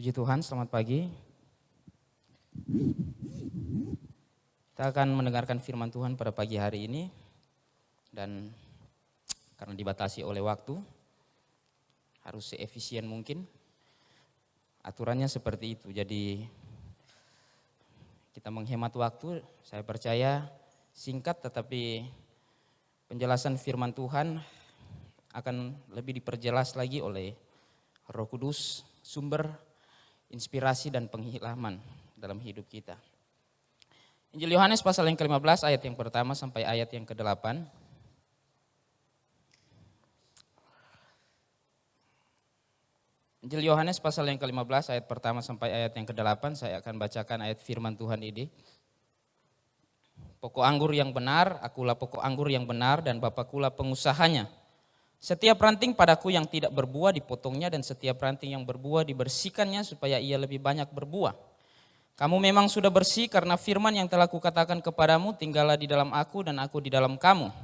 Puji Tuhan, selamat pagi. Kita akan mendengarkan firman Tuhan pada pagi hari ini. Dan karena dibatasi oleh waktu, harus seefisien mungkin. Aturannya seperti itu, jadi kita menghemat waktu. Saya percaya singkat tetapi penjelasan firman Tuhan akan lebih diperjelas lagi oleh Roh Kudus, sumber inspirasi dan penghilaman dalam hidup kita. Injil Yohanes pasal yang ke-15 ayat yang pertama sampai ayat yang ke-8. Injil Yohanes pasal yang ke-15 ayat pertama sampai ayat yang ke-8, saya akan bacakan ayat firman Tuhan ini. Pokok anggur yang benar, akulah pokok anggur yang benar dan Bapakulah pengusahanya. Setiap ranting padaku yang tidak berbuah dipotongnya dan setiap ranting yang berbuah dibersihkannya supaya ia lebih banyak berbuah. Kamu memang sudah bersih karena firman yang telah kukatakan kepadamu, tinggallah di dalam aku dan aku di dalam kamu.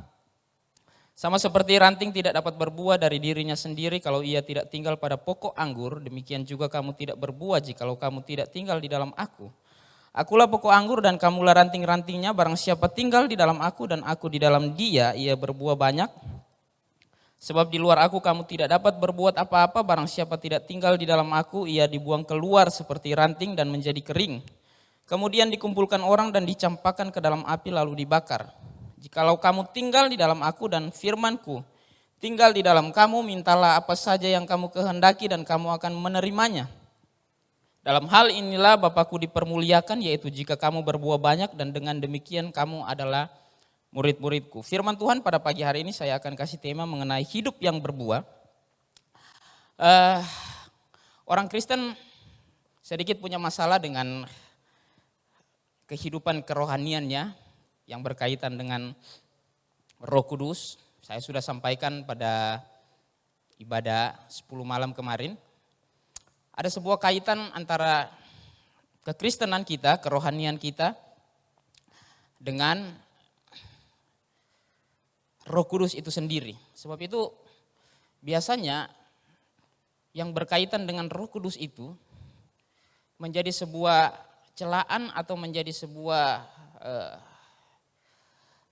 Sama seperti ranting tidak dapat berbuah dari dirinya sendiri kalau ia tidak tinggal pada pokok anggur, demikian juga kamu tidak berbuah jikalau kamu tidak tinggal di dalam aku. Akulah pokok anggur dan kamulah ranting-rantingnya, barang siapa tinggal di dalam aku dan aku di dalam dia, ia berbuah banyak. Sebab di luar aku kamu tidak dapat berbuat apa-apa, barang siapa tidak tinggal di dalam aku, ia dibuang keluar seperti ranting dan menjadi kering. Kemudian dikumpulkan orang dan dicampakkan ke dalam api lalu dibakar. Jikalau kamu tinggal di dalam aku dan firmanku tinggal di dalam kamu, mintalah apa saja yang kamu kehendaki dan kamu akan menerimanya. Dalam hal inilah Bapakku dipermuliakan, yaitu jika kamu berbuah banyak dan dengan demikian kamu adalah murid-muridku. Firman Tuhan pada pagi hari ini saya akan kasih tema mengenai hidup yang berbuah. Orang Kristen sedikit punya masalah dengan kehidupan kerohaniannya yang berkaitan dengan Roh Kudus. Saya sudah sampaikan pada ibadah 10 malam kemarin. Ada sebuah kaitan antara kekristenan kita, kerohanian kita dengan Roh Kudus itu sendiri. Sebab itu biasanya yang berkaitan dengan Roh Kudus itu menjadi sebuah celaan atau menjadi sebuah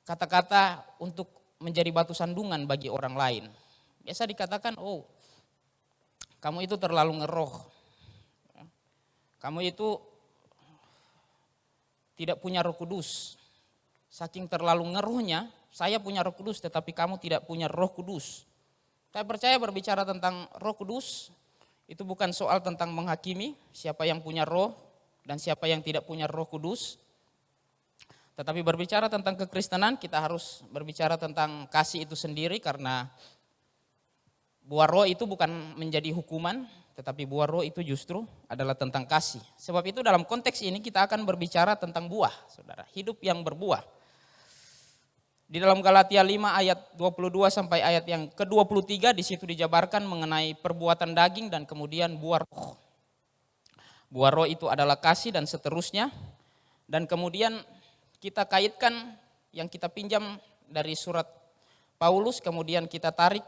kata-kata untuk menjadi batu sandungan bagi orang lain. Biasa dikatakan, oh kamu itu terlalu ngeroh. Kamu itu tidak punya Roh Kudus. Saking terlalu ngeruhnya, saya punya Roh Kudus tetapi kamu tidak punya Roh Kudus. Saya percaya berbicara tentang Roh Kudus itu bukan soal tentang menghakimi siapa yang punya roh dan siapa yang tidak punya Roh Kudus. Tetapi berbicara tentang kekristenan kita harus berbicara tentang kasih itu sendiri, karena buah roh itu bukan menjadi hukuman, tetapi buah roh itu justru adalah tentang kasih. Sebab itu dalam konteks ini kita akan berbicara tentang buah, saudara, hidup yang berbuah. Di dalam Galatia 5 ayat 22 sampai ayat yang ke-23 di situ dijabarkan mengenai perbuatan daging dan kemudian buah roh. Buah roh itu adalah kasih dan seterusnya. Dan kemudian kita kaitkan yang kita pinjam dari surat Paulus, kemudian kita tarik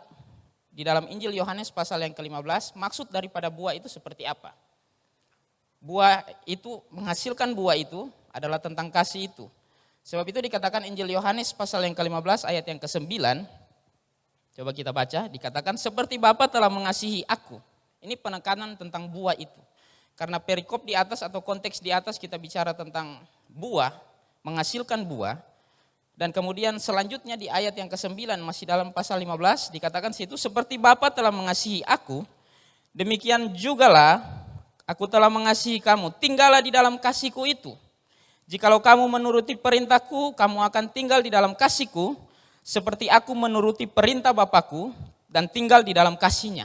di dalam Injil Yohanes pasal yang ke-15, maksud daripada buah itu seperti apa. Buah itu, menghasilkan buah itu adalah tentang kasih itu. Sebab itu dikatakan Injil Yohanes pasal yang ke-15 ayat yang ke-9, coba kita baca, dikatakan seperti Bapa telah mengasihi aku. Ini penekanan tentang buah itu. Karena perikop di atas atau konteks di atas kita bicara tentang buah, menghasilkan buah. Dan kemudian selanjutnya di ayat yang ke-9 masih dalam pasal 15 dikatakan situ seperti Bapa telah mengasihi aku, demikian jugalah aku telah mengasihi kamu, tinggallah di dalam kasihku itu. Jikalau kamu menuruti perintahku, kamu akan tinggal di dalam kasihku, seperti aku menuruti perintah Bapakku dan tinggal di dalam kasihnya.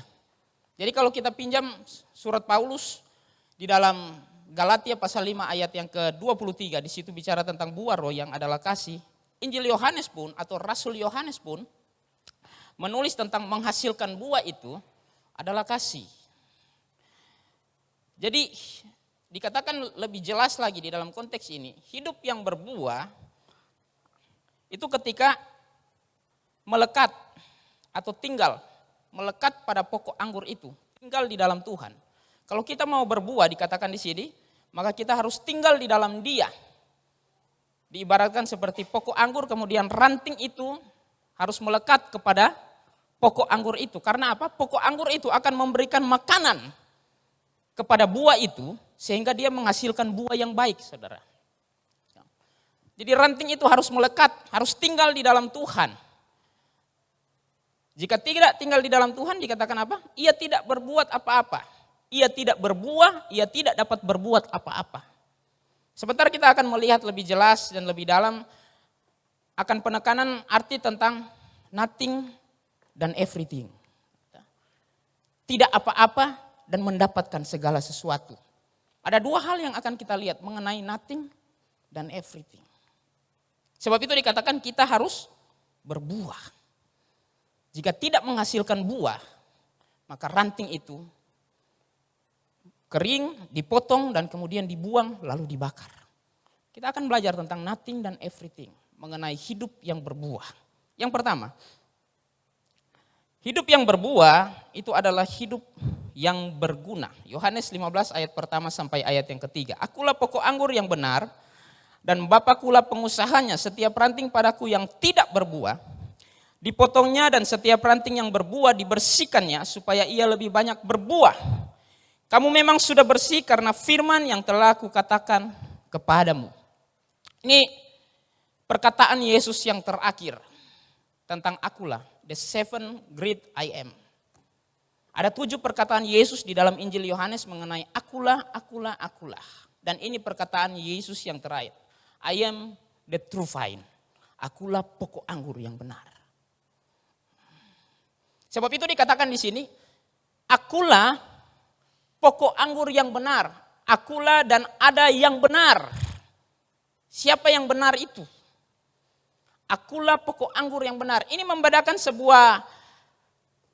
Jadi kalau kita pinjam surat Paulus di dalam Galatia pasal 5 ayat yang ke-23, di situ bicara tentang buah roh yang adalah kasih. Injil Yohanes pun atau Rasul Yohanes pun menulis tentang menghasilkan buah itu adalah kasih. Jadi dikatakan lebih jelas lagi di dalam konteks ini, hidup yang berbuah itu ketika melekat atau tinggal, melekat pada pokok anggur itu, tinggal di dalam Tuhan. Kalau kita mau berbuah dikatakan di sini, maka kita harus tinggal di dalam Dia. Diibaratkan seperti pokok anggur, kemudian ranting itu harus melekat kepada pokok anggur itu. Karena apa? Pokok anggur itu akan memberikan makanan kepada buah itu, sehingga dia menghasilkan buah yang baik, saudara. Jadi ranting itu harus melekat, harus tinggal di dalam Tuhan. Jika tidak tinggal di dalam Tuhan, dikatakan apa? Ia tidak berbuat apa-apa. Ia tidak berbuah, ia tidak dapat berbuat apa-apa. Sebentar kita akan melihat lebih jelas dan lebih dalam akan penekanan arti tentang nothing dan everything. Tidak apa-apa dan mendapatkan segala sesuatu. Ada dua hal yang akan kita lihat mengenai nothing dan everything. Sebab itu dikatakan kita harus berbuah. Jika tidak menghasilkan buah, maka ranting itu kering, dipotong dan kemudian dibuang lalu dibakar. Kita akan belajar tentang nothing dan everything, mengenai hidup yang berbuah. Yang pertama, hidup yang berbuah itu adalah hidup yang berguna. Yohanes 15 ayat pertama sampai ayat yang ketiga. Akulah pokok anggur yang benar dan Bapakulah pengusahanya. Setiap ranting padaku yang tidak berbuah dipotongnya, dan setiap ranting yang berbuah dibersihkannya supaya ia lebih banyak berbuah. Kamu memang sudah bersih karena firman yang telah kukatakan kepadamu. Ini perkataan Yesus yang terakhir tentang akulah, the seven great I am. Ada 7 perkataan Yesus di dalam Injil Yohanes mengenai akulah, akulah, akulah. Dan ini perkataan Yesus yang terakhir. I am the true vine. Akulah pokok anggur yang benar. Sebab itu dikatakan di sini, akulah pokok anggur yang benar. Akulah dan ada yang benar. Siapa yang benar itu? Akulah pokok anggur yang benar. Ini membedakan sebuah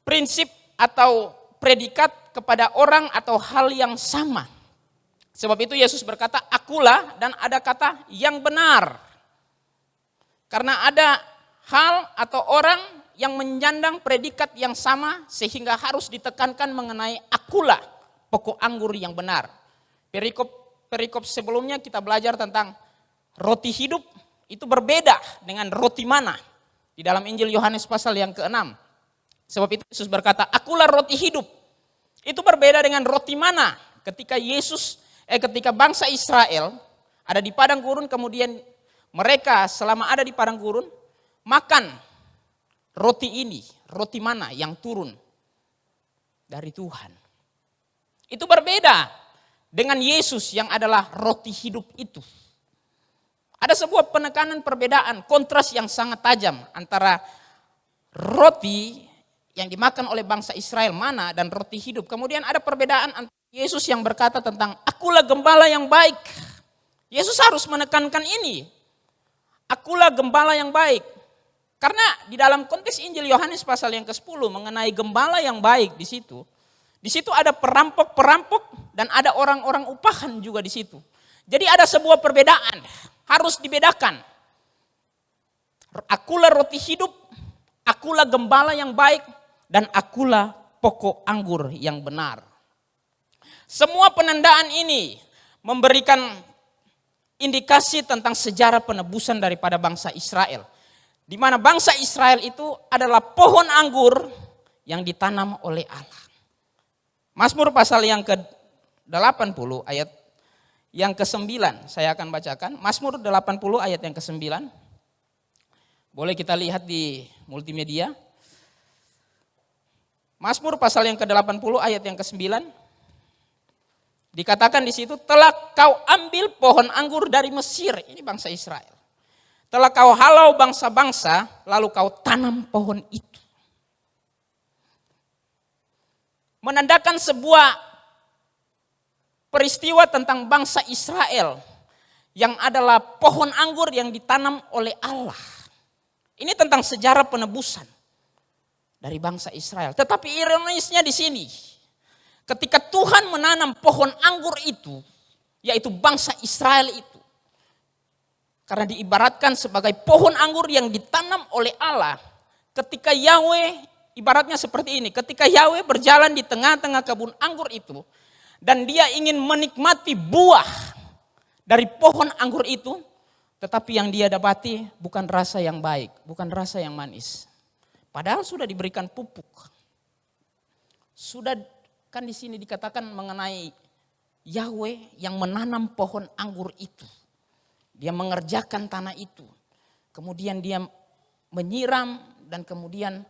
prinsip atau predikat kepada orang atau hal yang sama. Sebab itu Yesus berkata, akulah dan ada kata yang benar. Karena ada hal atau orang yang menyandang predikat yang sama sehingga harus ditekankan mengenai akulah pokok anggur yang benar. Perikop sebelumnya kita belajar tentang roti hidup, itu berbeda dengan roti mana di dalam Injil Yohanes pasal yang ke-6. Sebab itu Yesus berkata, akulah roti hidup. Itu berbeda dengan roti mana ketika ketika bangsa Israel ada di padang gurun, kemudian mereka selama ada di padang gurun makan roti ini, roti mana yang turun dari Tuhan. Itu berbeda dengan Yesus yang adalah roti hidup itu. Ada sebuah penekanan perbedaan, kontras yang sangat tajam antara roti yang dimakan oleh bangsa Israel mana dan roti hidup. Kemudian ada perbedaan antara Yesus yang berkata tentang akulah gembala yang baik. Yesus harus menekankan ini. Akulah gembala yang baik. Karena di dalam konteks Injil Yohanes pasal yang ke-10 mengenai gembala yang baik di situ ada perampok-perampok dan ada orang-orang upahan juga di situ. Jadi ada sebuah perbedaan, harus dibedakan. Akulah roti hidup, akulah gembala yang baik, dan akulah pokok anggur yang benar. Semua penandaan ini memberikan indikasi tentang sejarah penebusan daripada bangsa Israel. Di mana bangsa Israel itu adalah pohon anggur yang ditanam oleh Allah. Mazmur pasal yang ke-80 ayat yang ke-9 saya akan bacakan. Mazmur 80 ayat yang ke-9. Boleh kita lihat di multimedia. Mazmur pasal yang ke-80 ayat yang ke-9. Dikatakan di situ, telah kau ambil pohon anggur dari Mesir. Ini bangsa Israel. Telah kau halau bangsa-bangsa, lalu kau tanam pohon itu. Menandakan sebuah peristiwa tentang bangsa Israel yang adalah pohon anggur yang ditanam oleh Allah. Ini tentang sejarah penebusan dari bangsa Israel. Tetapi ironisnya di sini, ketika Tuhan menanam pohon anggur itu, yaitu bangsa Israel itu, karena diibaratkan sebagai pohon anggur yang ditanam oleh Allah. Ketika Yahweh, ibaratnya seperti ini. Ketika Yahweh berjalan di tengah-tengah kebun anggur itu. dan dia ingin menikmati buah dari pohon anggur itu, tetapi yang dia dapati bukan rasa yang baik, bukan rasa yang manis. Padahal sudah diberikan pupuk. Sudah kan di sini dikatakan mengenai Yahweh yang menanam pohon anggur itu. Dia mengerjakan tanah itu. Kemudian dia menyiram dan kemudian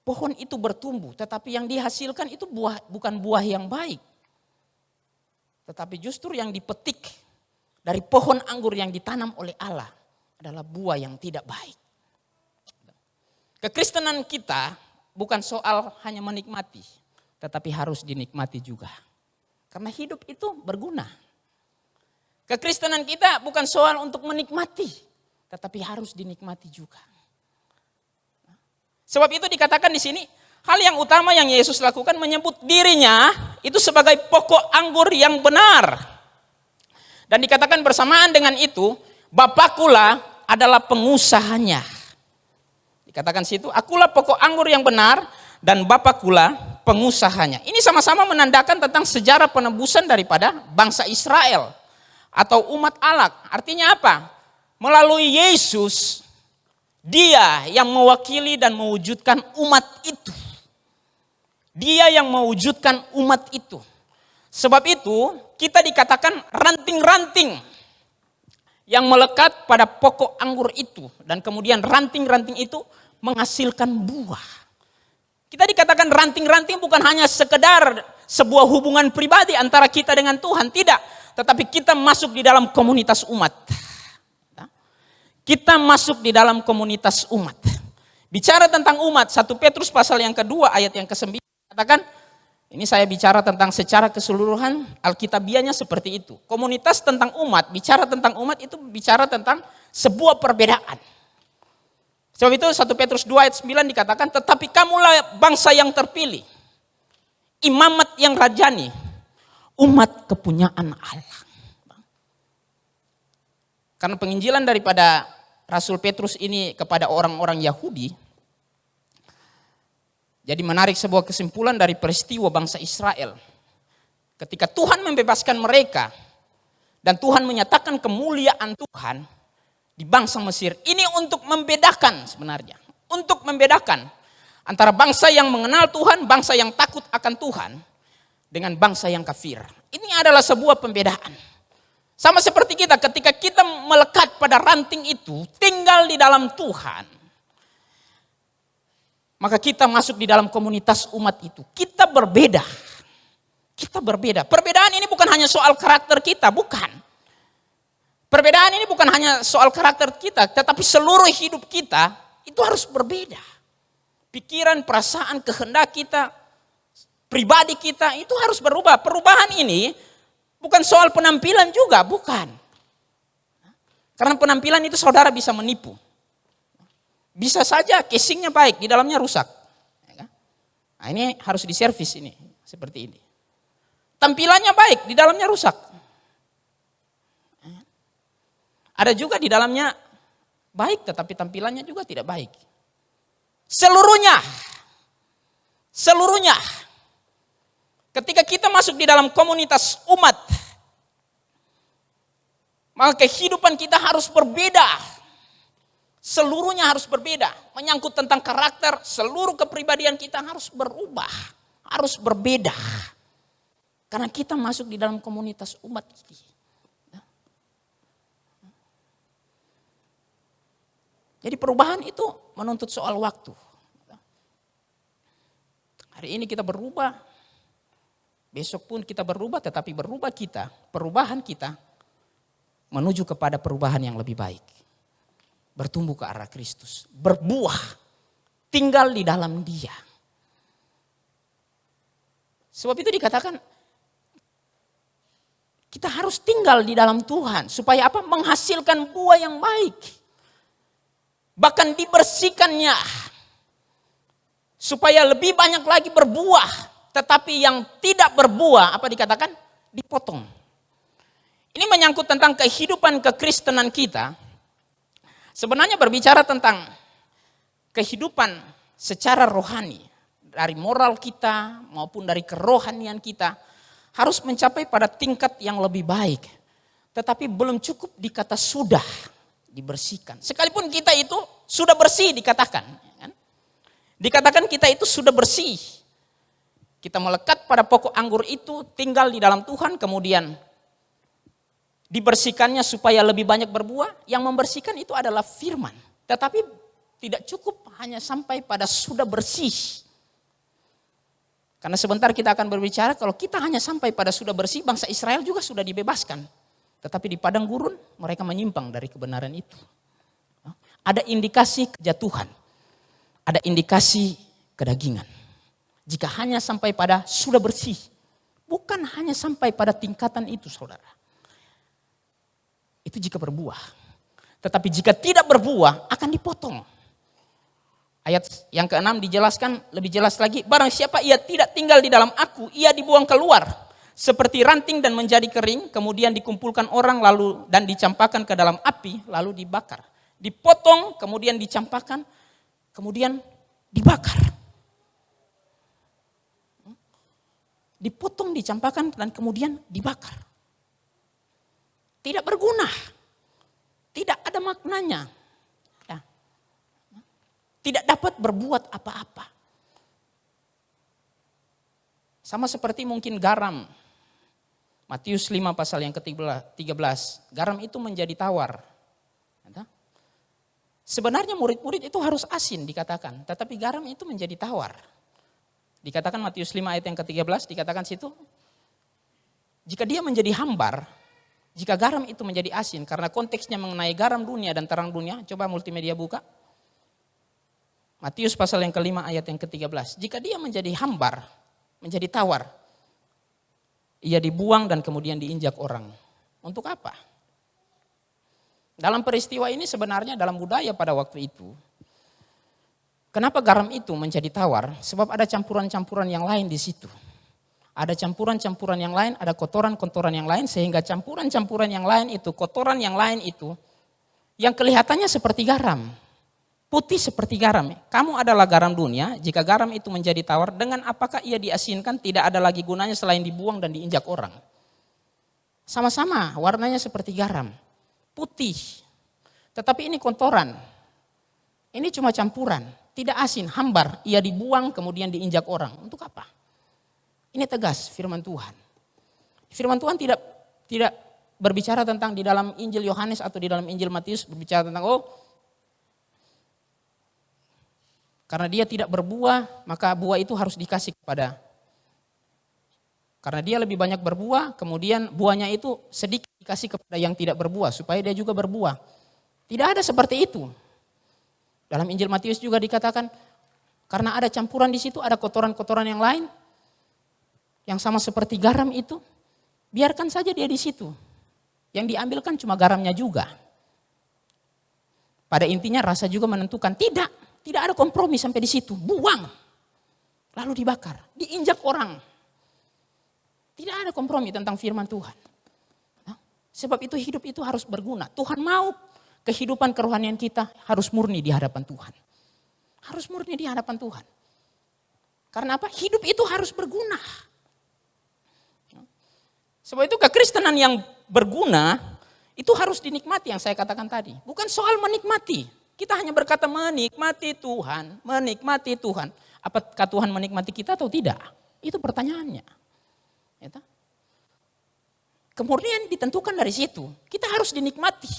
pohon itu bertumbuh, tetapi yang dihasilkan itu bukan buah yang baik. Tetapi justru yang dipetik dari pohon anggur yang ditanam oleh Allah adalah buah yang tidak baik. Kekristenan kita bukan soal hanya menikmati, tetapi harus dinikmati juga. Karena hidup itu berguna. Kekristenan kita bukan soal untuk menikmati, tetapi harus dinikmati juga. Sebab itu dikatakan di sini, hal yang utama yang Yesus lakukan menyebut dirinya itu sebagai pokok anggur yang benar. Dan dikatakan bersamaan dengan itu, Bapakulah adalah pengusahanya. Dikatakan situ, akulah pokok anggur yang benar dan Bapakulah pengusahanya. Ini sama-sama menandakan tentang sejarah penebusan daripada bangsa Israel atau umat Allah. Artinya apa? Melalui Yesus, Dia yang mewakili dan mewujudkan umat itu. Dia yang mewujudkan umat itu. Sebab itu kita dikatakan ranting-ranting yang melekat pada pokok anggur itu. Dan kemudian ranting-ranting itu menghasilkan buah. Kita dikatakan ranting-ranting bukan hanya sekedar sebuah hubungan pribadi antara kita dengan Tuhan. Tidak. Tetapi kita masuk di dalam komunitas umat. Kita masuk di dalam komunitas umat. Bicara tentang umat, 1 Petrus pasal yang kedua ayat yang ke-9 katakan, ini saya bicara tentang secara keseluruhan, Alkitabiahnya seperti itu. Komunitas tentang umat, bicara tentang umat itu bicara tentang sebuah perbedaan. Sebab itu 1 Petrus 2 ayat 9 dikatakan, tetapi kamulah bangsa yang terpilih, imamat yang rajani, umat kepunyaan Allah. Karena penginjilan daripada Rasul Petrus ini kepada orang-orang Yahudi, jadi menarik sebuah kesimpulan dari peristiwa bangsa Israel. Ketika Tuhan membebaskan mereka dan Tuhan menyatakan kemuliaan Tuhan di bangsa Mesir, ini untuk membedakan sebenarnya, untuk membedakan antara bangsa yang mengenal Tuhan, bangsa yang takut akan Tuhan dengan bangsa yang kafir. Ini adalah sebuah pembedaan. Sama seperti kita, ketika kita melekat pada ranting itu, tinggal di dalam Tuhan, maka kita masuk di dalam komunitas umat itu. Kita berbeda. Kita berbeda. Perbedaan ini bukan hanya soal karakter kita, bukan. Perbedaan ini bukan hanya soal karakter kita, tetapi seluruh hidup kita itu harus berbeda. Pikiran, perasaan, kehendak kita, pribadi kita itu harus berubah. Perubahan ini bukan soal penampilan juga, bukan. Karena penampilan itu saudara bisa menipu. Bisa saja casingnya baik, di dalamnya rusak. Nah, ini harus diservis ini, seperti ini. Tampilannya baik, di dalamnya rusak. Ada juga di dalamnya baik, tetapi tampilannya juga tidak baik. Seluruhnya. Ketika kita masuk di dalam komunitas umat, maka kehidupan kita harus berbeda. Seluruhnya harus berbeda. Menyangkut tentang karakter, seluruh kepribadian kita harus berubah. Harus berbeda. Karena kita masuk di dalam komunitas umat ini. Jadi perubahan itu menuntut soal waktu. Hari ini kita berubah, besok pun kita berubah, tetapi berubah kita, perubahan kita menuju kepada perubahan yang lebih baik. Bertumbuh ke arah Kristus, berbuah, tinggal di dalam Dia. Sebab itu dikatakan kita harus tinggal di dalam Tuhan supaya apa? Menghasilkan buah yang baik. Bahkan dibersihkannya supaya lebih banyak lagi berbuah, tetapi yang tidak berbuah apa dikatakan? Dipotong. Ini menyangkut tentang kehidupan kekristenan kita. Sebenarnya berbicara tentang kehidupan secara rohani, dari moral kita maupun dari kerohanian kita, harus mencapai pada tingkat yang lebih baik. Tetapi belum cukup di kata sudah dibersihkan. Sekalipun kita itu sudah bersih dikatakan. Dikatakan kita itu sudah bersih. Kita melekat pada pokok anggur itu, tinggal di dalam Tuhan, kemudian dibersihkannya supaya lebih banyak berbuah. Yang membersihkan itu adalah firman. Tetapi tidak cukup hanya sampai pada sudah bersih. Karena sebentar kita akan berbicara, kalau kita hanya sampai pada sudah bersih, bangsa Israel juga sudah dibebaskan. Tetapi di padang gurun mereka menyimpang dari kebenaran itu. Ada indikasi kejatuhan. Ada indikasi kedagingan. Jika hanya sampai pada sudah bersih. Bukan hanya sampai pada tingkatan itu, saudara. Itu jika berbuah. Tetapi jika tidak berbuah akan dipotong. Ayat yang ke-6 dijelaskan lebih jelas lagi. Barang siapa ia tidak tinggal di dalam aku, ia dibuang keluar. Seperti ranting dan menjadi kering, kemudian dikumpulkan orang lalu dan dicampakkan ke dalam api, lalu dibakar. Dipotong, kemudian dicampakkan, kemudian dibakar. Dipotong, dicampakkan, dan kemudian dibakar. Tidak berguna. Tidak ada maknanya. Ya. Tidak dapat berbuat apa-apa. Sama seperti mungkin garam. Matius 5 pasal yang ke-13. Garam itu menjadi tawar. Sebenarnya murid-murid itu harus asin dikatakan. Tetapi garam itu menjadi tawar. Dikatakan Matius 5 ayat yang ke-13, dikatakan situ, jika dia menjadi hambar, jika garam itu menjadi asin, karena konteksnya mengenai garam dunia dan terang dunia, coba multimedia buka. Matius pasal yang ke-5 ayat yang ke-13, jika dia menjadi hambar, menjadi tawar, ia dibuang dan kemudian diinjak orang. Untuk apa? Dalam peristiwa ini sebenarnya dalam budaya pada waktu itu, kenapa garam itu menjadi tawar? Sebab ada campuran-campuran yang lain di situ. Ada campuran-campuran yang lain, ada kotoran-kotoran yang lain, sehingga campuran-campuran yang lain itu, kotoran yang lain itu, yang kelihatannya seperti garam. Putih seperti garam. Kamu adalah garam dunia, jika garam itu menjadi tawar, dengan apakah ia diasinkan, tidak ada lagi gunanya selain dibuang dan diinjak orang. Sama-sama warnanya seperti garam. Putih. Tetapi ini kotoran. Ini cuma campuran. Tidak asin, hambar, ia dibuang kemudian diinjak orang. Untuk apa? Ini tegas firman Tuhan. Firman Tuhan tidak berbicara tentang di dalam Injil Yohanes atau di dalam Injil Matius berbicara tentang karena dia tidak berbuah maka buah itu harus dikasih kepada. Karena dia lebih banyak berbuah kemudian buahnya itu sedikit dikasih kepada yang tidak berbuah supaya dia juga berbuah. Tidak ada seperti itu. Dalam Injil Matius juga dikatakan, karena ada campuran di situ, ada kotoran-kotoran yang lain, yang sama seperti garam itu, biarkan saja dia di situ. Yang diambilkan cuma garamnya juga. Pada intinya rasa juga menentukan, tidak ada kompromi sampai di situ, buang. Lalu dibakar, diinjak orang. Tidak ada kompromi tentang firman Tuhan. Sebab itu hidup itu harus berguna. Tuhan mau kehidupan kerohanian kita harus murni di hadapan Tuhan. Harus murni di hadapan Tuhan. Karena apa? Hidup itu harus berguna. Sebab itu kekristenan yang berguna itu harus dinikmati yang saya katakan tadi. Bukan soal menikmati. Kita hanya berkata menikmati Tuhan, menikmati Tuhan. Apakah Tuhan menikmati kita atau tidak? Itu pertanyaannya. Kemudian ditentukan dari situ. Kita harus dinikmati.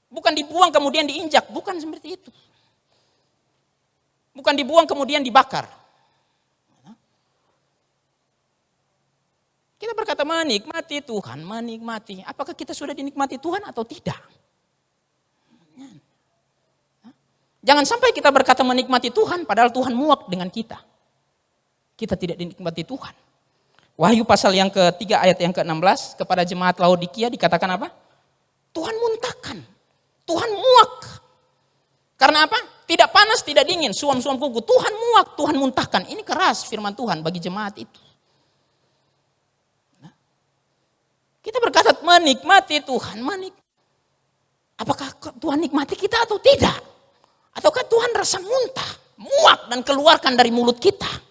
Bukan dibuang kemudian diinjak, bukan seperti itu. Bukan dibuang kemudian dibakar. Kita berkata menikmati Tuhan, menikmati. Apakah kita sudah dinikmati Tuhan atau tidak? Jangan sampai kita berkata menikmati Tuhan padahal Tuhan muak dengan kita. Kita tidak dinikmati Tuhan. Wahyu pasal yang ke-3 ayat yang ke-16 kepada jemaat Laodikia dikatakan apa? Tuhan muntahkan. Tuhan muak. Karena apa? Tidak panas, tidak dingin, suam-suam kuku. Tuhan muak, Tuhan muntahkan. Ini keras firman Tuhan bagi jemaat itu. Kita berkata menikmati Tuhan. Apakah Tuhan nikmati kita atau tidak? Ataukah Tuhan rasa muntah, muak dan keluarkan dari mulut kita?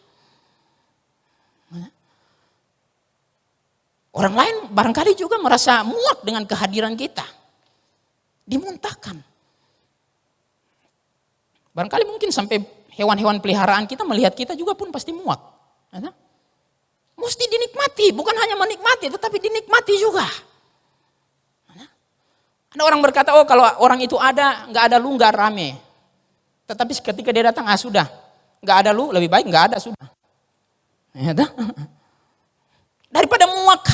Orang lain barangkali juga merasa muak dengan kehadiran kita. Dimuntahkan. Barangkali mungkin sampai hewan-hewan peliharaan kita melihat kita juga pun pasti muak. Mesti dinikmati, bukan hanya menikmati tetapi dinikmati juga. Ada orang berkata, oh kalau orang itu ada, nggak ada lu nggak rame. Tetapi ketika dia datang, sudah, nggak ada lu, lebih baik nggak ada sudah. Daripada muak.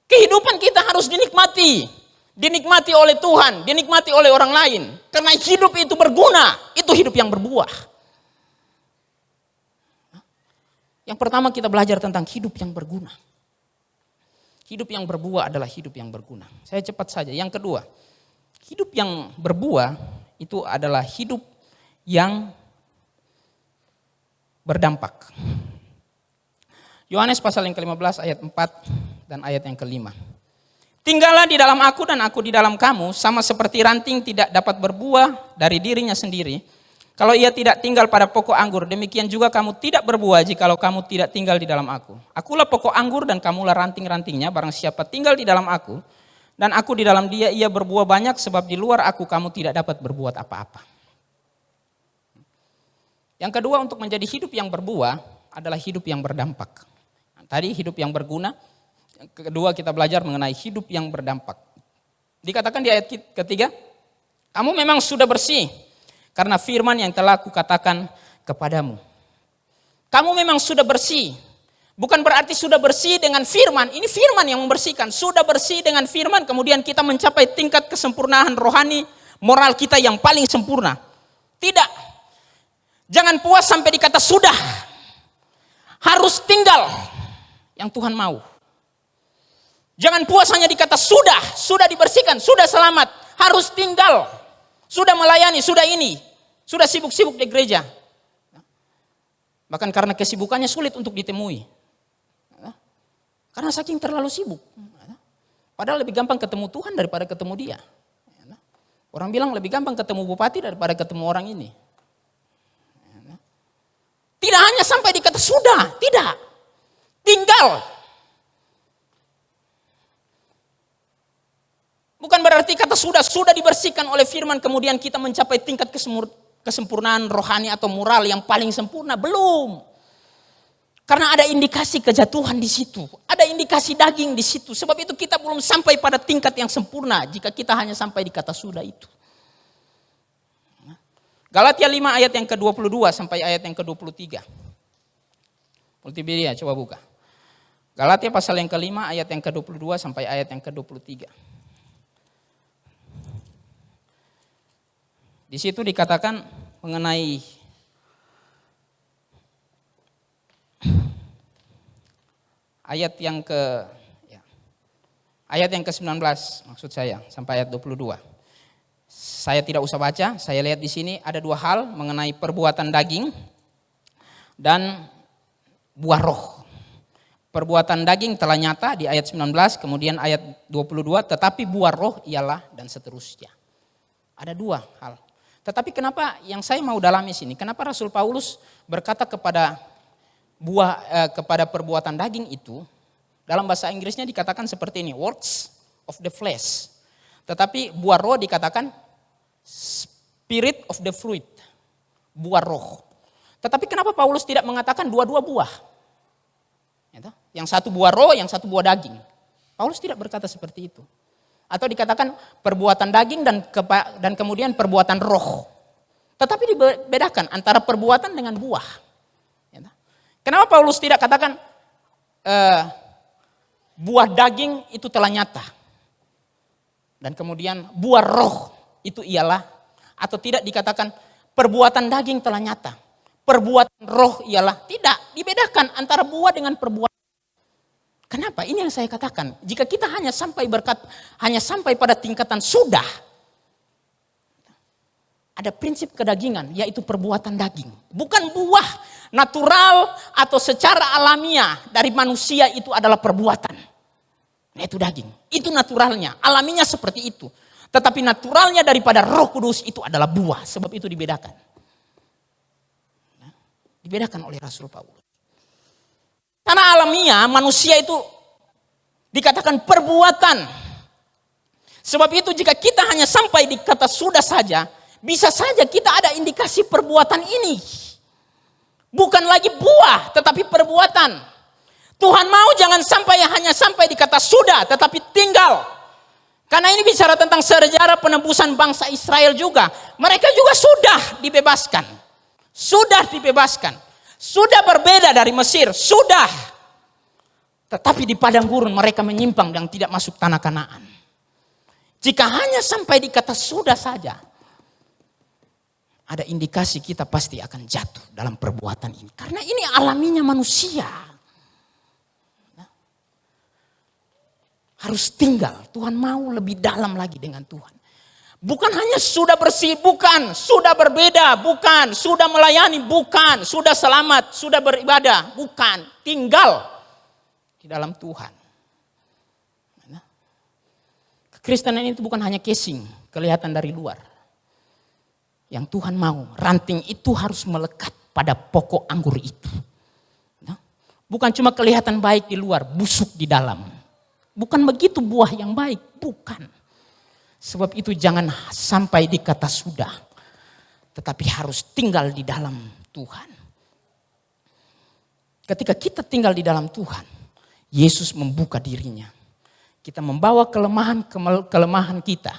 Kehidupan kita harus dinikmati. Dinikmati oleh Tuhan, dinikmati oleh orang lain. Karena hidup itu berguna, itu hidup yang berbuah. Yang pertama kita belajar tentang hidup yang berguna. Hidup yang berbuah adalah hidup yang berguna. Saya cepat saja. Yang kedua, hidup yang berbuah itu adalah hidup yang berdampak. Yohanes pasal yang ke-15 ayat 4 dan ayat yang ke-5. Tinggallah di dalam aku dan aku di dalam kamu, sama seperti ranting tidak dapat berbuah dari dirinya sendiri. Kalau ia tidak tinggal pada pokok anggur, demikian juga kamu tidak berbuah jikalau kamu tidak tinggal di dalam aku. Akulah pokok anggur dan kamulah ranting-rantingnya, barang siapa tinggal di dalam aku, dan aku di dalam dia, ia berbuah banyak, sebab di luar aku kamu tidak dapat berbuat apa-apa. Yang kedua, untuk menjadi hidup yang berbuah adalah hidup yang berdampak. Tadi hidup yang berguna. Yang kedua kita belajar mengenai hidup yang berdampak. Dikatakan di ayat ketiga, kamu memang sudah bersih karena firman yang telah kukatakan kepadamu. Kamu memang sudah bersih. Bukan berarti sudah bersih dengan firman. Ini firman yang membersihkan. Sudah bersih dengan firman, kemudian kita mencapai tingkat kesempurnaan rohani, moral kita yang paling sempurna. Tidak. Jangan puas sampai dikata sudah. Harus tinggal yang Tuhan mau. Jangan puas hanya dikata sudah dibersihkan, sudah selamat, harus tinggal, sudah melayani, sudah ini, sudah sibuk-sibuk di gereja. Bahkan karena kesibukannya sulit untuk ditemui. Karena saking terlalu sibuk. Padahal lebih gampang ketemu Tuhan daripada ketemu dia. Orang bilang lebih gampang ketemu bupati daripada ketemu orang ini. Tidak hanya sampai dikata sudah, tidak. Tinggal. Bukan berarti kata sudah dibersihkan oleh firman kemudian kita mencapai tingkat kesempurnaan rohani atau moral yang paling sempurna. Belum. Karena ada indikasi kejatuhan di situ. Ada indikasi daging di situ. Sebab itu kita belum sampai pada tingkat yang sempurna jika kita hanya sampai di kata sudah itu. Galatia 5 ayat yang ke-22 sampai ayat yang ke-23. Multimedia coba buka. Galatia pasal yang ke-5 ayat yang ke-22 sampai ayat yang ke-23. Di situ dikatakan mengenai ayat yang ke-19 maksud saya sampai ayat 22. Saya tidak usah baca, saya lihat di sini ada dua hal mengenai perbuatan daging dan buah roh. Perbuatan daging telah nyata di ayat 19, kemudian ayat 22, tetapi buah roh ialah dan seterusnya. Ada dua hal. Tetapi kenapa yang saya mau dalami sini, kenapa Rasul Paulus berkata kepada kepada perbuatan daging itu, dalam bahasa Inggrisnya dikatakan seperti ini, works of the flesh. Tetapi buah roh dikatakan spirit of the fruit, buah roh. Tetapi kenapa Paulus tidak mengatakan dua-dua buah? Yang satu buah roh, yang satu buah daging. Paulus tidak berkata seperti itu. Atau dikatakan perbuatan daging dan kemudian perbuatan roh. Tetapi dibedakan antara perbuatan dengan buah. Kenapa Paulus tidak katakan buah daging itu telah nyata. Dan kemudian buah roh itu ialah, atau tidak dikatakan perbuatan daging telah nyata. Perbuatan roh ialah, tidak, dibedakan antara buah dengan perbuatan. Kenapa? Ini yang saya katakan. Jika kita hanya sampai pada tingkatan sudah, ada prinsip kedagingan, yaitu perbuatan daging. Bukan buah natural atau secara alamiah dari manusia itu adalah perbuatan. Yaitu daging. Itu naturalnya, alaminya seperti itu. Tetapi naturalnya daripada Roh Kudus itu adalah buah. Sebab itu dibedakan. Dibedakan oleh Rasul Paulus. Karena alamiah manusia itu dikatakan perbuatan. Sebab itu jika kita hanya sampai di kata sudah saja, bisa saja kita ada indikasi perbuatan ini. Bukan lagi buah, tetapi perbuatan. Tuhan mau jangan hanya sampai di kata sudah, tetapi tinggal. Karena ini bicara tentang sejarah penebusan bangsa Israel juga. Mereka juga sudah dibebaskan. Sudah dibebaskan. Sudah berbeda dari Mesir. Sudah. Tetapi di padang gurun mereka menyimpang dan tidak masuk tanah Kanaan. Jika hanya sampai di kata sudah saja, ada indikasi kita pasti akan jatuh dalam perbuatan ini. Karena ini alaminya manusia. Harus tinggal. Tuhan mau lebih dalam lagi dengan Tuhan. Bukan hanya sudah bersih, bukan. Sudah berbeda, bukan. Sudah melayani, bukan. Sudah selamat, sudah beribadah, bukan. Tinggal di dalam Tuhan. Kekristenan itu bukan hanya casing, kelihatan dari luar. Yang Tuhan mau, ranting itu harus melekat pada pokok anggur itu. Bukan cuma kelihatan baik di luar, busuk di dalam. Bukan begitu buah yang baik, bukan. Sebab itu jangan sampai di kata sudah, tetapi harus tinggal di dalam Tuhan. Ketika kita tinggal di dalam Tuhan, Yesus membuka dirinya. Kita membawa kelemahan kita,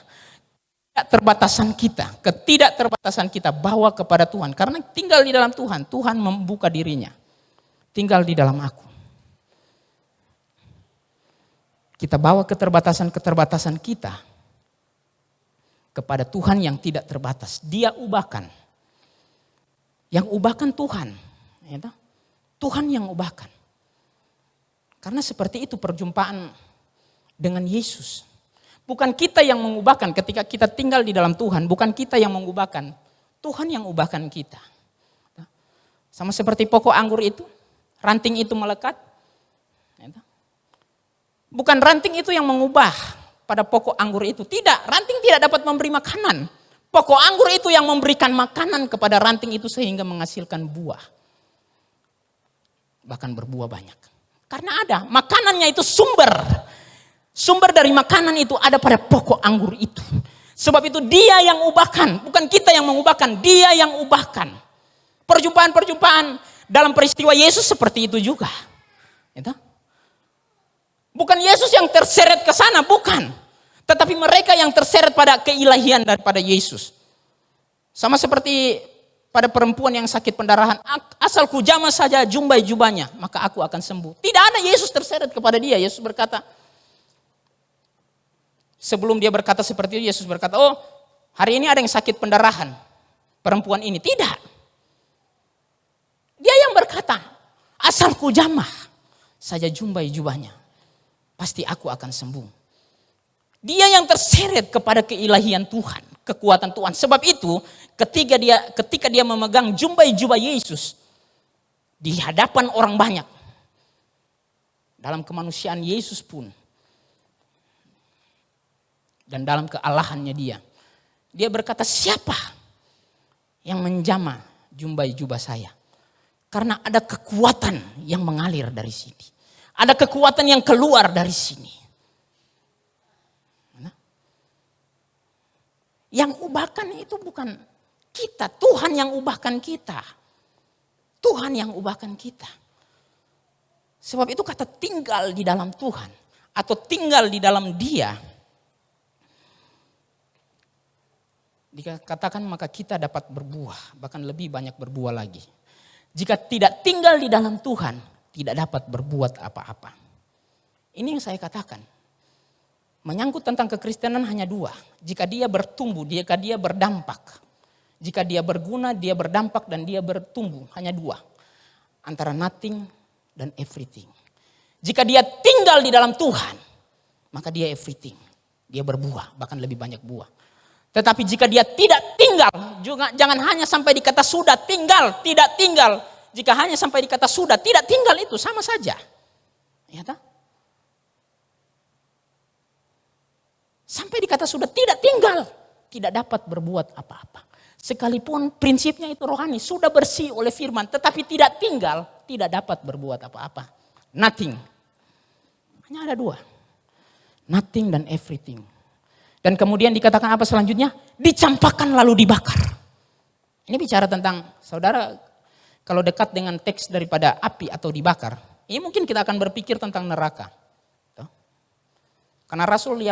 ketidakterbatasan kita bawa kepada Tuhan. Karena tinggal di dalam Tuhan, Tuhan membuka dirinya. Tinggal di dalam aku. Kita bawa keterbatasan kita kepada Tuhan yang tidak terbatas. Dia ubahkan. Yang ubahkan Tuhan. Tuhan yang ubahkan. Karena seperti itu perjumpaan dengan Yesus. Bukan kita yang mengubahkan ketika kita tinggal di dalam Tuhan. Bukan kita yang mengubahkan. Tuhan yang ubahkan kita. Sama seperti pokok anggur itu. Ranting itu melekat. Bukan ranting itu yang mengubah pada pokok anggur itu. Tidak, ranting tidak dapat memberi makanan. Pokok anggur itu yang memberikan makanan kepada ranting itu sehingga menghasilkan buah. Bahkan berbuah banyak. Karena ada, makanannya itu sumber. Sumber dari makanan itu ada pada pokok anggur itu. Sebab itu dia yang ubahkan, bukan kita yang mengubahkan, dia yang ubahkan. Perjumpaan-perjumpaan dalam peristiwa Yesus seperti itu juga. Itu. Bukan Yesus yang terseret ke sana, bukan. Tetapi mereka yang terseret pada keilahian daripada Yesus. Sama seperti pada perempuan yang sakit pendarahan. Asal ku jamah saja jumbai jubahnya, maka aku akan sembuh. Tidak ada Yesus terseret kepada dia. Yesus berkata, sebelum dia berkata seperti itu, Yesus berkata, oh hari ini ada yang sakit pendarahan. Perempuan ini, tidak. Dia yang berkata, asal ku jamah saja jumbai jubahnya. Pasti aku akan sembuh. Dia yang terseret kepada keilahian Tuhan, kekuatan Tuhan. Sebab itu ketika dia memegang jubah Yesus di hadapan orang banyak, dalam kemanusiaan Yesus pun dan dalam kealahannya dia berkata, siapa yang menjamah jubah saya? Karena ada kekuatan yang mengalir dari sini. Ada kekuatan yang keluar dari sini. Yang ubahkan itu bukan kita. Tuhan yang ubahkan kita. Tuhan yang ubahkan kita. Sebab itu kata tinggal di dalam Tuhan. Atau tinggal di dalam Dia. Dikatakan maka kita dapat berbuah. Bahkan lebih banyak berbuah lagi. Jika tidak tinggal di dalam Tuhan, tidak dapat berbuat apa-apa. Ini yang saya katakan. Menyangkut tentang kekristenan hanya dua. Jika dia bertumbuh, jika dia berdampak. Jika dia berguna, dia berdampak dan dia bertumbuh. Hanya dua. Antara nothing dan everything. Jika dia tinggal di dalam Tuhan, maka dia everything. Dia berbuah, bahkan lebih banyak buah. Tetapi jika dia tidak tinggal, juga jangan hanya sampai di kata sudah tinggal, tidak tinggal. Jika hanya sampai di kata sudah, tidak tinggal itu sama saja. Ya tak? Sampai di kata sudah tidak tinggal, tidak dapat berbuat apa-apa. Sekalipun prinsipnya itu rohani, sudah bersih oleh firman, tetapi tidak tinggal, tidak dapat berbuat apa-apa. nothing. Hanya ada dua. Nothing dan everything. Dan kemudian dikatakan apa selanjutnya? Dicampakkan lalu dibakar. Ini bicara tentang, saudara, kalau dekat dengan teks daripada api atau dibakar, ini mungkin kita akan berpikir tentang neraka. Karena Rasul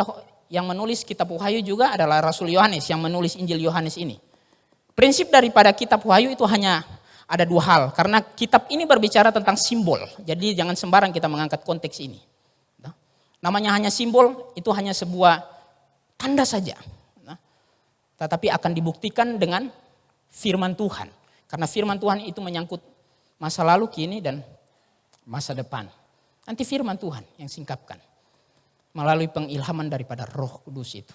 yang menulis kitab Wahyu juga adalah Rasul Yohanes yang menulis Injil Yohanes ini. Prinsip daripada kitab Wahyu itu hanya ada dua hal. Karena kitab ini berbicara tentang simbol. Jadi jangan sembarang kita mengangkat konteks ini. Namanya hanya simbol, itu hanya sebuah tanda saja. Tetapi akan dibuktikan dengan firman Tuhan. Karena firman Tuhan itu menyangkut masa lalu, kini, dan masa depan. Nanti firman Tuhan yang singkapkan. Melalui pengilhaman daripada Roh Kudus itu.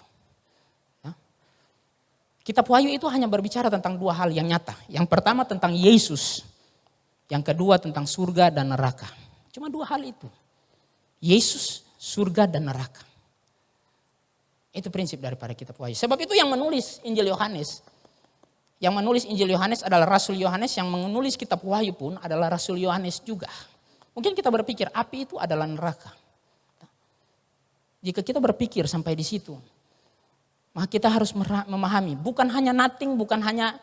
Kitab Wahyu itu hanya berbicara tentang dua hal yang nyata. Yang pertama tentang Yesus. Yang kedua tentang surga dan neraka. Cuma dua hal itu. Yesus, surga dan neraka. Itu prinsip daripada kitab Wahyu. Sebab itu yang menulis Injil Yohanes. Yang menulis Injil Yohanes adalah Rasul Yohanes. Yang menulis kitab Wahyu pun adalah Rasul Yohanes juga. Mungkin kita berpikir api itu adalah neraka. Jika kita berpikir sampai di situ, maka kita harus memahami, bukan hanya nothing, bukan hanya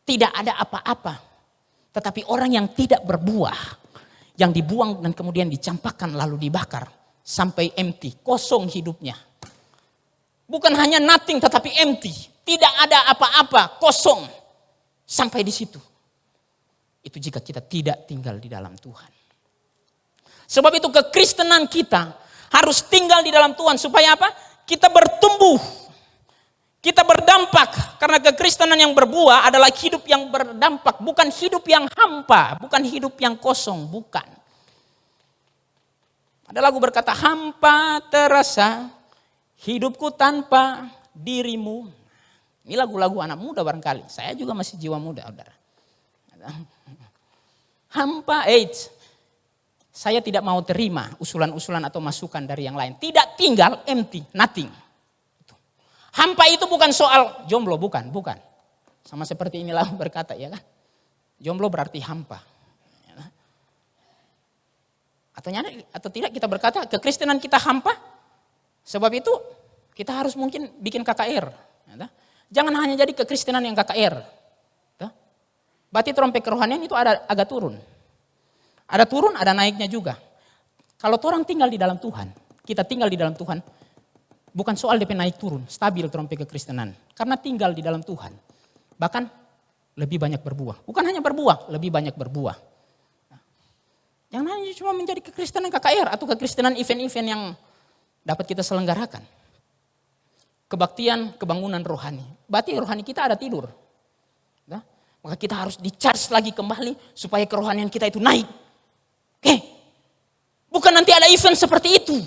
tidak ada apa-apa, tetapi orang yang tidak berbuah, yang dibuang dan kemudian dicampakkan lalu dibakar sampai empty, kosong hidupnya. Bukan hanya nothing tetapi empty, tidak ada apa-apa, kosong sampai di situ. Itu jika kita tidak tinggal di dalam Tuhan. Sebab itu kekristenan kita harus tinggal di dalam Tuhan supaya apa? Kita bertumbuh. Kita berdampak. Karena kekristenan yang berbuah adalah hidup yang berdampak. Bukan hidup yang hampa. Bukan hidup yang kosong. Bukan. Ada lagu berkata, hampa terasa hidupku tanpa dirimu. Ini lagu-lagu anak muda barangkali. Saya juga masih jiwa muda, saudara. Hampa, saya tidak mau terima usulan-usulan atau masukan dari yang lain. Tidak tinggal, empty, nothing. Hampa itu bukan soal jomblo, bukan. Sama seperti inilah berkata, ya kan. Jomblo berarti hampa. Atau tidak kita berkata kekristenan kita hampa. Sebab itu kita harus mungkin bikin KKR. Jangan hanya jadi kekristenan yang KKR. Berarti trompet kerohanian itu ada agak turun. Ada turun, ada naiknya juga. Kalau orang tinggal di dalam Tuhan, kita tinggal di dalam Tuhan, bukan soal DP naik turun, stabil trompet kekristenan. Karena tinggal di dalam Tuhan, bahkan lebih banyak berbuah. Bukan hanya berbuah, lebih banyak berbuah. Jangan hanya cuma menjadi kekristenan KKR atau kekristenan event-event yang dapat kita selenggarakan. Kebaktian, kebangunan rohani. Berarti rohani kita ada tidur. Maka kita harus di-charge lagi kembali supaya kerohanian kita itu naik. Bukan nanti ada event seperti itu.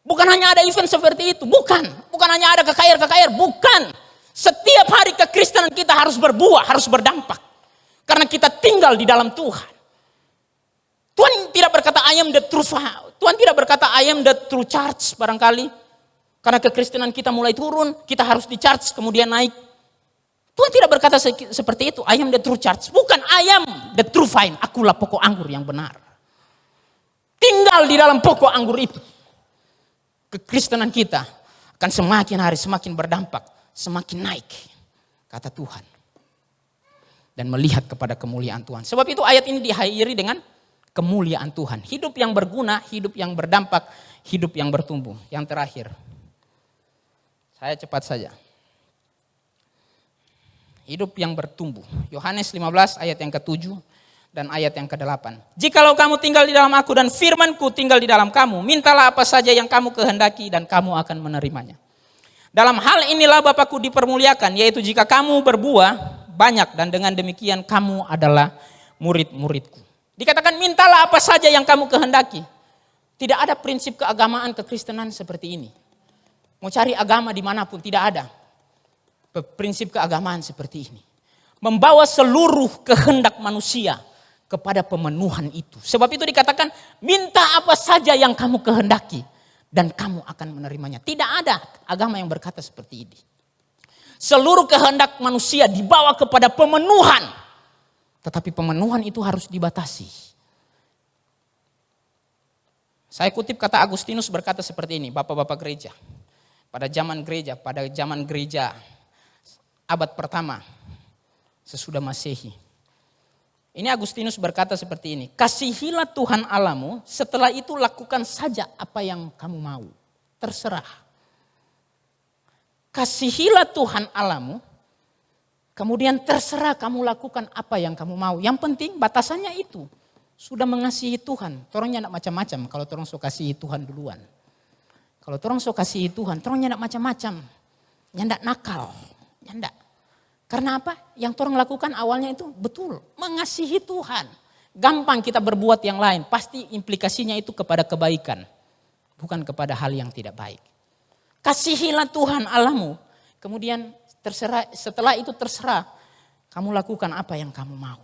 Bukan hanya ada event seperti itu. Bukan hanya ada KKR. Bukan. Setiap hari kekristenan kita harus berbuah, harus berdampak. Karena kita tinggal di dalam Tuhan. Tuhan tidak berkata I am the true. Tuhan tidak berkata I am the true charge barangkali. Karena kekristenan kita mulai turun, kita harus di-charge kemudian naik. Tuhan tidak berkata seperti itu. I am the true charge. Bukan I am the true vine. Akulah pokok anggur yang benar. Tinggal di dalam pokok anggur itu. Kekristenan kita akan semakin hari semakin berdampak. Semakin naik. Kata Tuhan. Dan melihat kepada kemuliaan Tuhan. Sebab itu ayat ini diakhiri dengan kemuliaan Tuhan. Hidup yang berguna, hidup yang berdampak, hidup yang bertumbuh. Yang terakhir. Saya cepat saja. Hidup yang bertumbuh. Yohanes 15 ayat yang ke-7 dan ayat yang ke-8. Jikalau kamu tinggal di dalam aku dan firmanku tinggal di dalam kamu, mintalah apa saja yang kamu kehendaki dan kamu akan menerimanya. Dalam hal inilah Bapakku dipermuliakan, yaitu jika kamu berbuah banyak dan dengan demikian kamu adalah murid-muridku. Dikatakan mintalah apa saja yang kamu kehendaki. Tidak ada prinsip keagamaan kekristenan seperti ini. Mau cari agama dimanapun tidak ada. Prinsip keagamaan seperti ini. Membawa seluruh kehendak manusia kepada pemenuhan itu. Sebab itu dikatakan minta apa saja yang kamu kehendaki dan kamu akan menerimanya. Tidak ada agama yang berkata seperti ini. Seluruh kehendak manusia dibawa kepada pemenuhan. Tetapi pemenuhan itu harus dibatasi. Saya kutip kata Agustinus berkata seperti ini, bapak-bapak gereja. Pada zaman gereja abad pertama sesudah Masehi. Ini Agustinus berkata seperti ini, kasihilah Tuhan Allahmu, setelah itu lakukan saja apa yang kamu mau. Terserah. Kasihilah Tuhan Allahmu, kemudian terserah kamu lakukan apa yang kamu mau. Yang penting batasannya itu. Sudah mengasihi Tuhan, torangnya tidak macam-macam kalau torang so kasihi Tuhan duluan. Kalau torang so kasihi Tuhan, torangnya tidak macam-macam. Nyandak nakal, nyandak. Karena apa? Yang torang lakukan awalnya itu betul, mengasihi Tuhan. Gampang kita berbuat yang lain, pasti implikasinya itu kepada kebaikan. Bukan kepada hal yang tidak baik. Kasihilah Tuhan Allahmu, kemudian terserah, setelah itu terserah kamu lakukan apa yang kamu mau.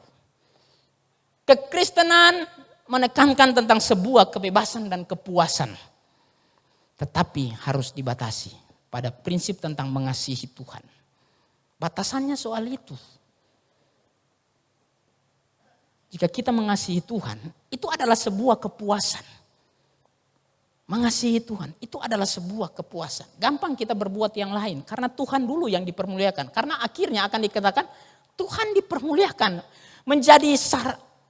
Kekristenan menekankan tentang sebuah kebebasan dan kepuasan. Tetapi harus dibatasi pada prinsip tentang mengasihi Tuhan. Batasannya soal itu. Jika kita mengasihi Tuhan, itu adalah sebuah kepuasan. Mengasihi Tuhan, itu adalah sebuah kepuasan. Gampang kita berbuat yang lain, karena Tuhan dulu yang dipermuliakan. Karena akhirnya akan dikatakan, Tuhan dipermuliakan.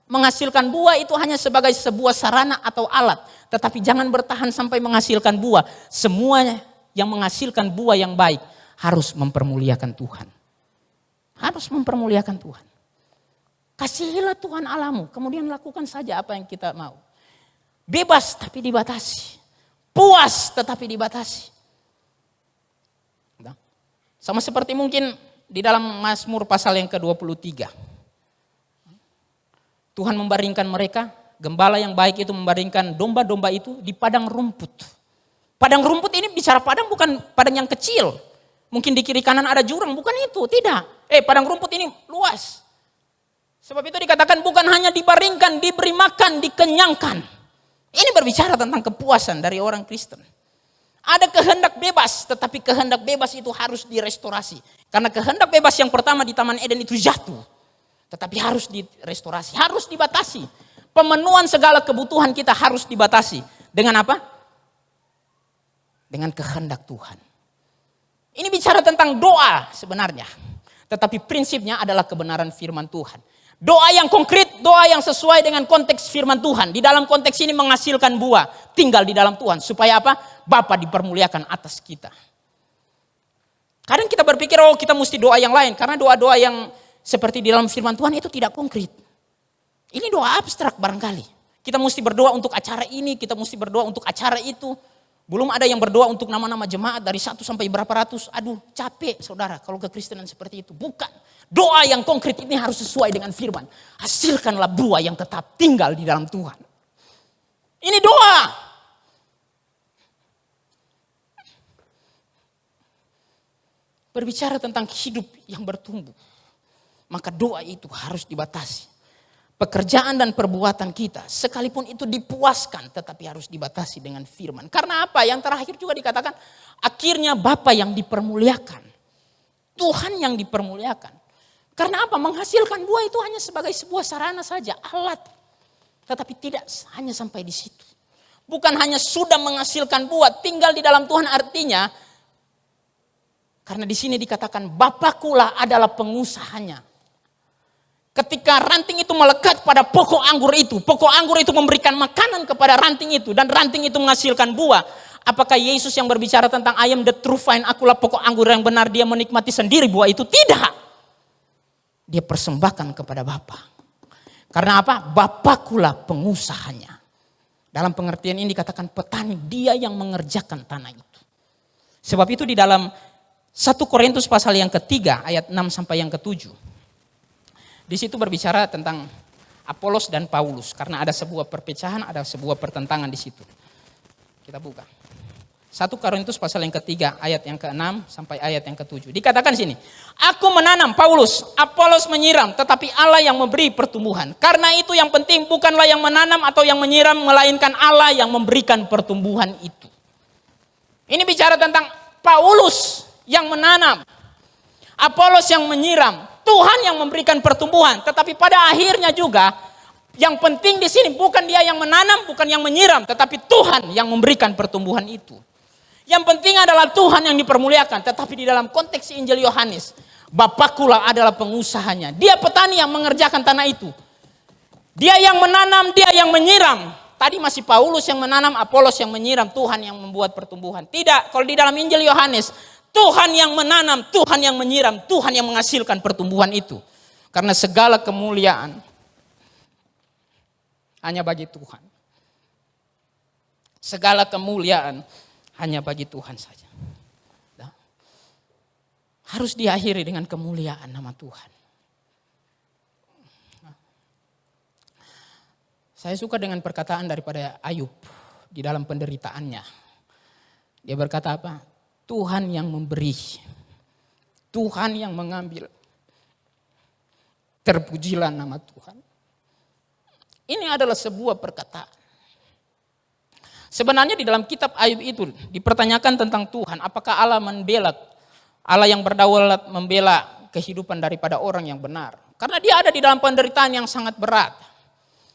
Menghasilkan buah itu hanya sebagai sebuah sarana atau alat. Tetapi jangan bertahan sampai menghasilkan buah. Semuanya yang menghasilkan buah yang baik harus mempermuliakan Tuhan. Harus mempermuliakan Tuhan. Kasihilah Tuhan Allahmu, kemudian lakukan saja apa yang kita mau. Bebas tapi dibatasi. Puas tetapi dibatasi. Sama seperti mungkin di dalam Mazmur pasal yang ke-23. Tuhan membaringkan mereka, gembala yang baik itu membaringkan domba-domba itu di padang rumput. Padang rumput ini bicara padang bukan padang yang kecil. Mungkin di kiri kanan ada jurang, bukan itu, tidak. Padang rumput ini luas. Sebab itu dikatakan bukan hanya dibaringkan, diberi makan, dikenyangkan. Ini berbicara tentang kepuasan dari orang Kristen. Ada kehendak bebas, tetapi kehendak bebas itu harus direstorasi. Karena kehendak bebas yang pertama di Taman Eden itu jatuh. Tetapi harus direstorasi, harus dibatasi. Pemenuhan segala kebutuhan kita harus dibatasi. Dengan apa? Dengan kehendak Tuhan. Ini bicara tentang doa sebenarnya. Tetapi prinsipnya adalah kebenaran firman Tuhan. Doa yang konkret, doa yang sesuai dengan konteks firman Tuhan. Di dalam konteks ini menghasilkan buah. Tinggal di dalam Tuhan. Supaya apa? Bapa dipermuliakan atas kita. Kadang kita berpikir, kita mesti doa yang lain. Karena doa-doa yang seperti di dalam firman Tuhan itu tidak konkret. Ini doa abstrak barangkali. Kita mesti berdoa untuk acara ini, kita mesti berdoa untuk acara itu. Belum ada yang berdoa untuk nama-nama jemaat dari 1 sampai berapa ratus. Aduh, capek saudara kalau kekristenan seperti itu. Bukan. Doa yang konkret ini harus sesuai dengan firman. Hasilkanlah buah yang tetap tinggal di dalam Tuhan. Ini doa. Berbicara tentang hidup yang bertumbuh. Maka doa itu harus dibatasi. Pekerjaan dan perbuatan kita, sekalipun itu dipuaskan, tetapi harus dibatasi dengan firman. Karena apa? Yang terakhir juga dikatakan, akhirnya Bapa yang dipermuliakan. Tuhan yang dipermuliakan. Karena apa? Menghasilkan buah itu hanya sebagai sebuah sarana saja, alat. Tetapi tidak hanya sampai di situ. Bukan hanya sudah menghasilkan buah, tinggal di dalam Tuhan artinya, karena di sini dikatakan, Bapakulah adalah pengusahanya. Ketika ranting itu melekat pada pokok anggur itu memberikan makanan kepada ranting itu, dan ranting itu menghasilkan buah. Apakah Yesus yang berbicara tentang I am the true vine, akulah pokok anggur yang benar, dia menikmati sendiri buah itu? Tidak. Dia persembahkan kepada Bapa. Karena apa? Bapakulah pengusahanya. Dalam pengertian ini dikatakan petani, dia yang mengerjakan tanah itu. Sebab itu di dalam 1 Korintus pasal yang ketiga ayat 6 sampai yang ke-7. Di situ berbicara tentang Apolos dan Paulus. Karena ada sebuah perpecahan, ada sebuah pertentangan di situ. Kita buka. 1 Korintus pasal yang ketiga ayat yang ke-6 sampai ayat yang ke-7. Dikatakan di sini, aku menanam, Paulus, Apolos menyiram, tetapi Allah yang memberi pertumbuhan. Karena itu yang penting bukanlah yang menanam atau yang menyiram, melainkan Allah yang memberikan pertumbuhan itu. Ini bicara tentang Paulus yang menanam, Apolos yang menyiram, Tuhan yang memberikan pertumbuhan. Tetapi pada akhirnya juga Yang penting di sini bukan dia yang menanam, bukan yang menyiram, tetapi Tuhan yang memberikan pertumbuhan itu. Yang penting adalah Tuhan yang dipermuliakan, tetapi di dalam konteks Injil Yohanes, Bapakkulah adalah pengusahanya. Dia petani yang mengerjakan tanah itu. Dia yang menanam, dia yang menyiram. Tadi masih Paulus yang menanam, Apolos yang menyiram, Tuhan yang membuat pertumbuhan. Tidak, kalau di dalam Injil Yohanes, Tuhan yang menanam, Tuhan yang menyiram, Tuhan yang menghasilkan pertumbuhan itu. Karena segala kemuliaan hanya bagi Tuhan. Segala kemuliaan hanya bagi Tuhan saja. Nah, harus diakhiri dengan kemuliaan nama Tuhan. Saya suka dengan perkataan daripada Ayub di dalam penderitaannya. Dia berkata apa? Tuhan yang memberi, Tuhan yang mengambil. Terpujilah nama Tuhan. Ini adalah sebuah perkataan. Sebenarnya di dalam kitab Ayub itu dipertanyakan tentang Tuhan. Apakah Allah membela, Allah yang berdaulat membela kehidupan daripada orang yang benar. Karena dia ada di dalam penderitaan yang sangat berat.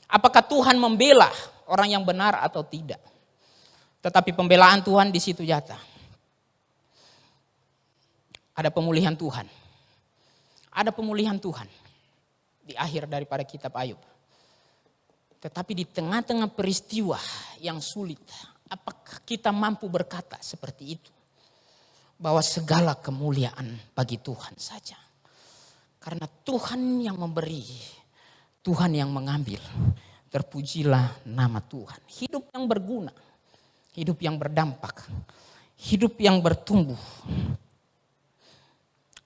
Apakah Tuhan membela orang yang benar atau tidak. Tetapi pembelaan Tuhan di situ nyata. Ada pemulihan Tuhan. Ada pemulihan Tuhan di akhir daripada kitab Ayub. Tetapi di tengah-tengah peristiwa yang sulit, apakah kita mampu berkata seperti itu? Bahwa segala kemuliaan bagi Tuhan saja. Karena Tuhan yang memberi, Tuhan yang mengambil. Terpujilah nama Tuhan. Hidup yang berguna, hidup yang berdampak, hidup yang bertumbuh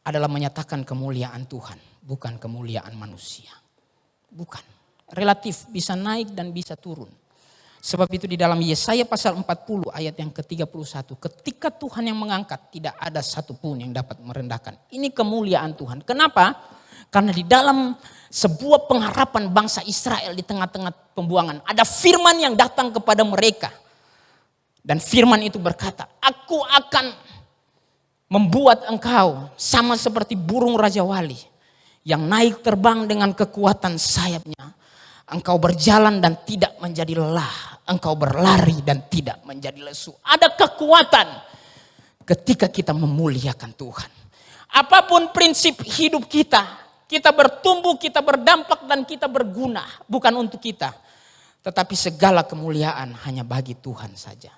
adalah menyatakan kemuliaan Tuhan, bukan kemuliaan manusia. Bukan. Relatif bisa naik dan bisa turun. Sebab itu di dalam Yesaya pasal 40 ayat yang ke-31. Ketika Tuhan yang mengangkat, tidak ada satupun yang dapat merendahkan. Ini kemuliaan Tuhan. Kenapa? Karena di dalam sebuah pengharapan bangsa Israel di tengah-tengah pembuangan. Ada firman yang datang kepada mereka. Dan firman itu berkata, aku akan membuat engkau sama seperti burung Raja Wali. Yang naik terbang dengan kekuatan sayapnya. Engkau berjalan dan tidak menjadi lelah. Engkau berlari dan tidak menjadi lesu. Ada kekuatan ketika kita memuliakan Tuhan. Apapun prinsip hidup kita. Kita bertumbuh, kita berdampak dan kita berguna. Bukan untuk kita. Tetapi segala kemuliaan hanya bagi Tuhan saja.